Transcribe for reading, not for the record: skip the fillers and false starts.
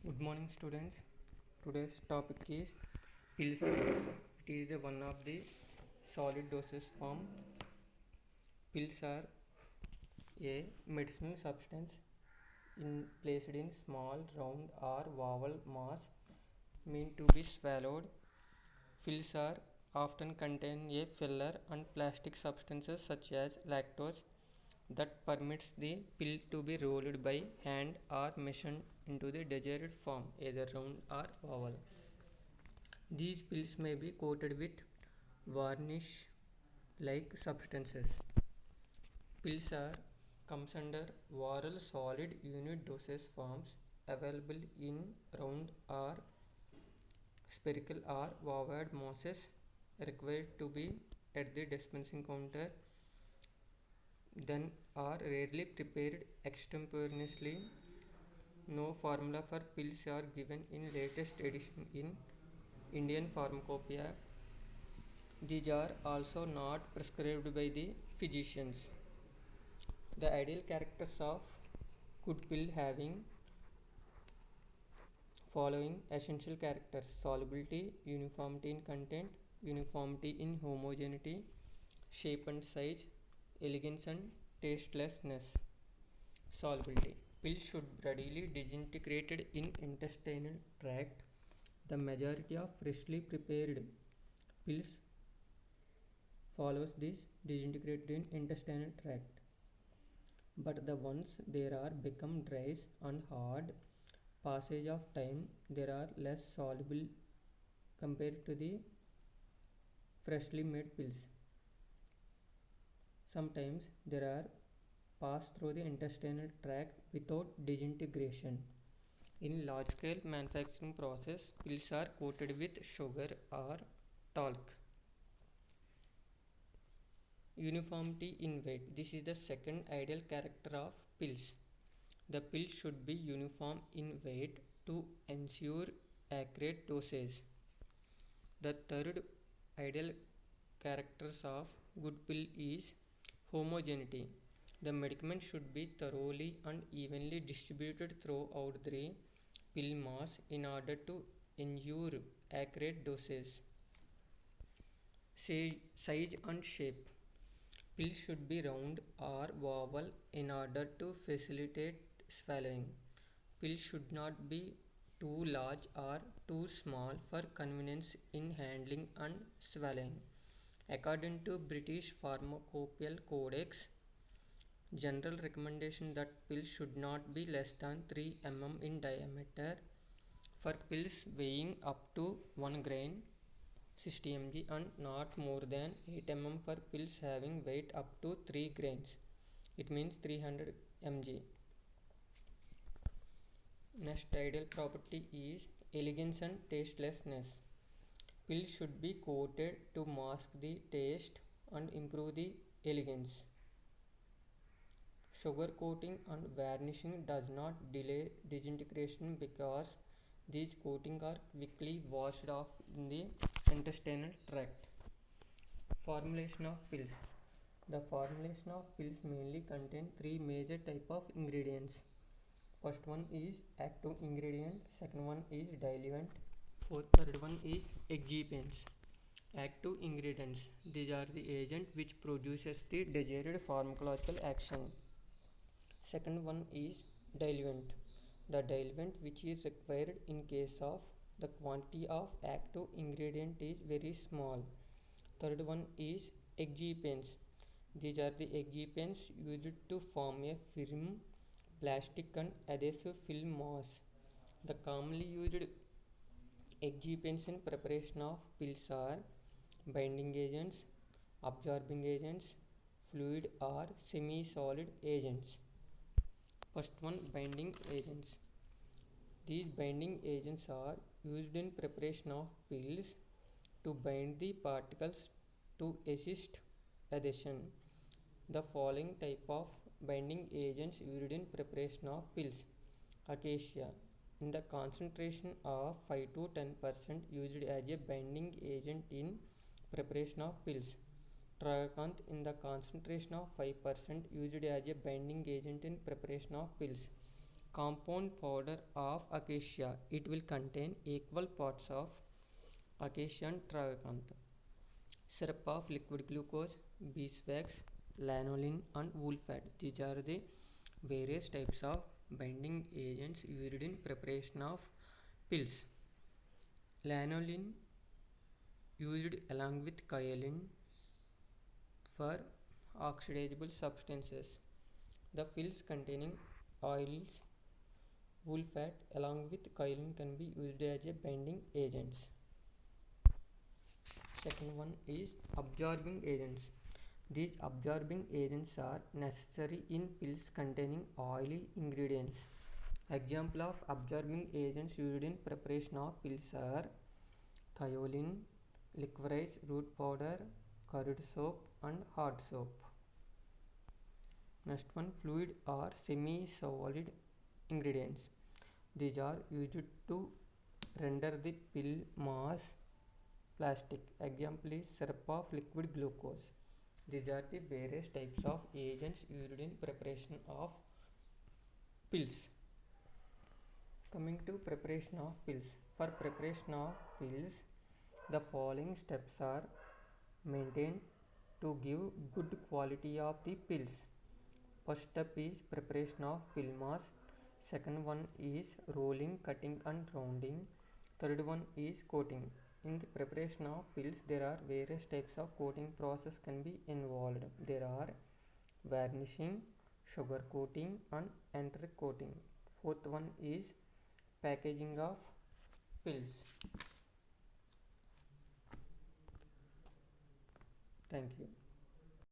Good morning, students. Today's topic is pills. It is the one of the solid dosage form. Pills are a medicinal substance placed in small, round, or oval mass meant to be swallowed. Pills are often contain a filler and plastic substances such as lactose that permits the pill to be rolled by hand or measured into the desired form, either round or oval. These pills may be coated with varnish like substances. Pills are comes under oral solid unit dosage forms available in round or spherical or ovoid masses required to be at the dispensing counter, then are rarely prepared extemporaneously. No formula for pills are given in latest edition in Indian Pharmacopoeia. These are also not prescribed by the physicians. The ideal characters of good pill having following essential characters: solubility, uniformity in content, uniformity in homogeneity, shape and size, elegance and tastelessness. Solubility. Pills should readily disintegrated in intestinal tract. The majority of freshly prepared pills follows this disintegrated in intestinal tract. But the ones there are become dry and hard passage of time, there are less soluble compared to the freshly made pills. Sometimes there are pass through the intestinal tract without disintegration. In large scale manufacturing process, pills are coated with sugar or talc. Uniformity in weight. This is the second ideal character of pills. The pill should be uniform in weight to ensure accurate dosage. The third ideal characters of good pill is homogeneity. The medicament should be thoroughly and evenly distributed throughout the pill mass in order to ensure accurate dosage. Size and shape. Pills should be round or oval in order to facilitate swallowing. Pills should not be too large or too small for convenience in handling and swallowing. According to British Pharmacopoeial Codex, general recommendation that pills should not be less than 3 mm in diameter. For pills weighing up to 1 grain 60 mg and not more than 8 mm for pills having weight up to 3 grains, it means 300 mg. Next ideal property is elegance and tastelessness. Pills should be coated to mask the taste and improve the elegance. Sugar coating and varnishing does not delay disintegration because these coatings are quickly washed off in the intestinal tract. Formulation of pills. The formulation of pills mainly contain three major type of ingredients. First one is active ingredient, second one is diluent, third one is excipients. Active ingredients. These are the agent which produces the desired pharmacological action. Second one is diluent. The diluent which is required in case of the quantity of active ingredient is very small. Third one is excipients. These are the excipients used to form a firm plastic and adhesive film mass. The commonly used excipients in preparation of pills are binding agents, absorbing agents, fluid or semi-solid agents. First one, binding agents. These binding agents are used in preparation of pills to bind the particles to assist adhesion. The following type of binding agents used in preparation of pills: acacia in the concentration of 5 to 10% used as a binding agent in preparation of pills; tragacanth in the concentration of 5% used as a binding agent in preparation of pills; compound powder of acacia. It will contain equal parts of acacia and tragacanth. Syrup of liquid glucose, beeswax, lanolin and wool fat. These are the various types of binding agents used in preparation of pills. Lanolin used along with kaolin for oxidizable substances. The pills containing oils, wool fat along with kaolin can be used as a binding agents. Second one is absorbing agents. These absorbing agents are necessary in pills containing oily ingredients. Example of absorbing agents used in preparation of pills are kaolin, licorice root powder, curd soap and hard soap. Next one, fluid or semi-solid ingredients. These are used to render the pill mass plastic. Example is syrup of liquid glucose. These are the various types of agents used in preparation of pills. Coming to preparation of pills. For preparation of pills, the following steps are maintained to give good quality of the pills. First step is preparation of pill mass. Second one is rolling, cutting and rounding. Third one is coating. In the preparation of pills, there are various types of coating process can be involved. There are varnishing, sugar coating and enteric coating. Fourth one is packaging of pills. Thank you.